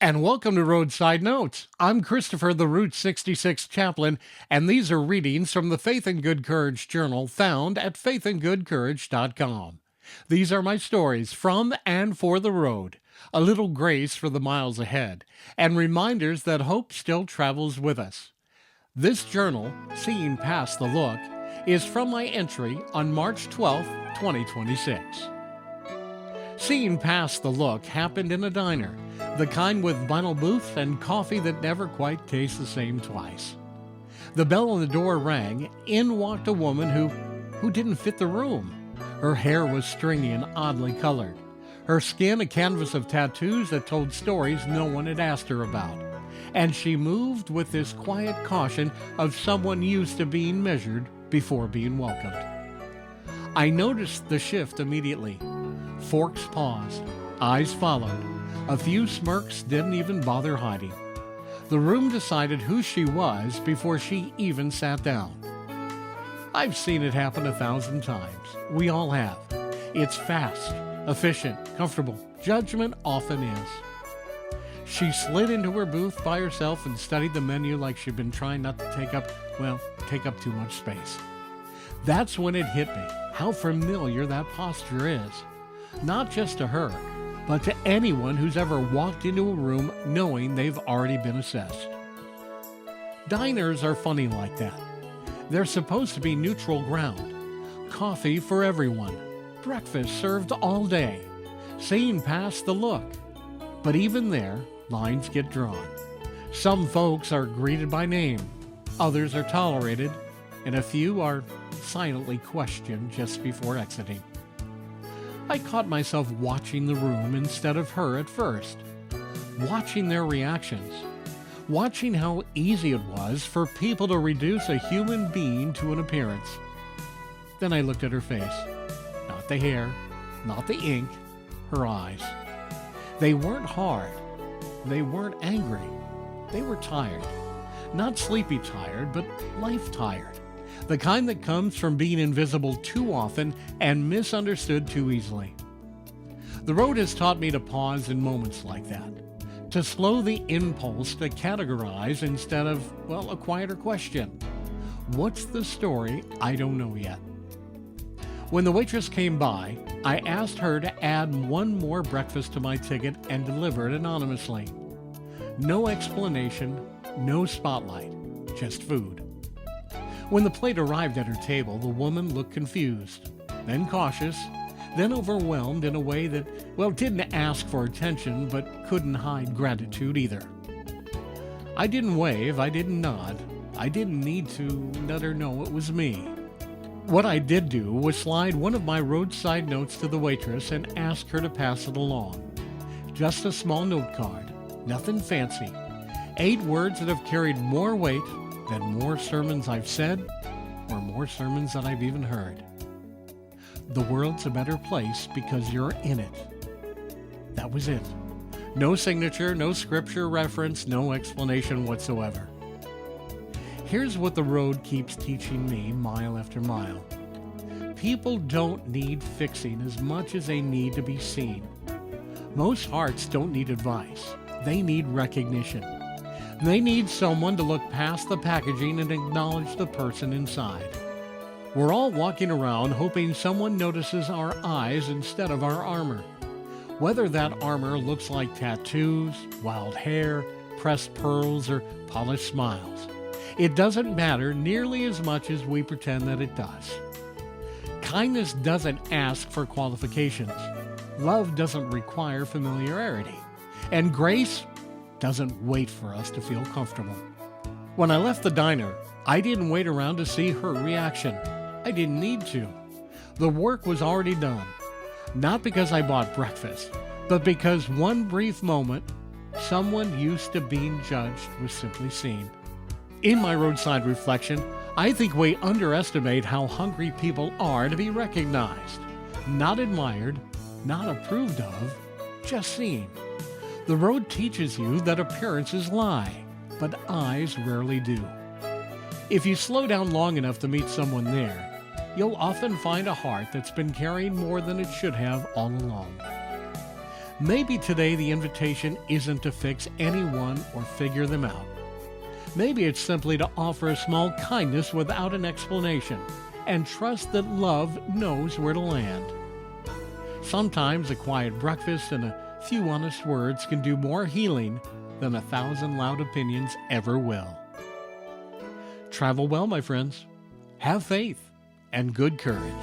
And welcome to Roadside Notes. I'm Christopher, the Route 66 chaplain, and these are readings from the Faith and Good Courage Journal found at faithandgoodcourage.com. These are my stories from and for the road, a little grace for the miles ahead, and reminders that hope still travels with us. This journal, Seeing Past the Look, is from my entry on March 12, 2026. Seeing Past the Look happened in a diner, the kind with vinyl booth and coffee that never quite tastes the same twice. The bell on the door rang. In walked a woman who didn't fit the room. Her hair was stringy and oddly colored. Her skin a canvas of tattoos that told stories no one had asked her about. And she moved with this quiet caution of someone used to being measured before being welcomed. I noticed the shift immediately. Forks paused, eyes followed. A few smirks didn't even bother hiding. The room decided who she was before she even sat down. I've seen it happen 1,000 times. We all have. It's fast, efficient, comfortable. Judgment often is. She slid into her booth by herself and studied the menu like she'd been trying not to take up too much space. That's when it hit me, how familiar that posture is. Not just to her, but to anyone who's ever walked into a room knowing they've already been assessed. Diners are funny like that. They're supposed to be neutral ground. Coffee for everyone. Breakfast served all day. Seeing past the look. But even there, lines get drawn. Some folks are greeted by name. Others are tolerated. And a few are silently questioned just before exiting. I caught myself watching the room instead of her at first, watching their reactions, watching how easy it was for people to reduce a human being to an appearance. Then I looked at her face. Not the hair, not the ink, her eyes. They weren't hard. They weren't angry. They were tired. Not sleepy tired, but life tired. The kind that comes from being invisible too often and misunderstood too easily. The road has taught me to pause in moments like that, to slow the impulse to categorize instead of, a quieter question. What's the story I don't know yet? When the waitress came by, I asked her to add one more breakfast to my ticket and deliver it anonymously. No explanation, no spotlight, just food. When the plate arrived at her table, the woman looked confused, then cautious, then overwhelmed in a way that, didn't ask for attention but couldn't hide gratitude either. I didn't wave, I didn't nod, I didn't need to let her know it was me. What I did do was slide one of my roadside notes to the waitress and ask her to pass it along. Just a small note card, nothing fancy. 8 words that have carried more weight than more sermons I've said, or more sermons that I've even heard. The world's a better place because you're in it. That was it. No signature, no scripture reference, no explanation whatsoever. Here's what the road keeps teaching me mile after mile. People don't need fixing as much as they need to be seen. Most hearts don't need advice. They need recognition. They need someone to look past the packaging and acknowledge the person inside. We're all walking around hoping someone notices our eyes instead of our armor. Whether that armor looks like tattoos, wild hair, pressed pearls, or polished smiles. It doesn't matter nearly as much as we pretend that it does. Kindness doesn't ask for qualifications. Love doesn't require familiarity. And grace doesn't wait for us to feel comfortable. When I left the diner, I didn't wait around to see her reaction. I didn't need to. The work was already done. Not because I bought breakfast, but because one brief moment, someone used to being judged was simply seen. In my roadside reflection, I think we underestimate how hungry people are to be recognized. Not admired, not approved of, just seen. The road teaches you that appearances lie, but eyes rarely do. If you slow down long enough to meet someone there, you'll often find a heart that's been carrying more than it should have all along. Maybe today the invitation isn't to fix anyone or figure them out. Maybe it's simply to offer a small kindness without an explanation and trust that love knows where to land. Sometimes a quiet breakfast and a few honest words can do more healing than 1,000 loud opinions ever will. Travel well, my friends. Have faith and good courage.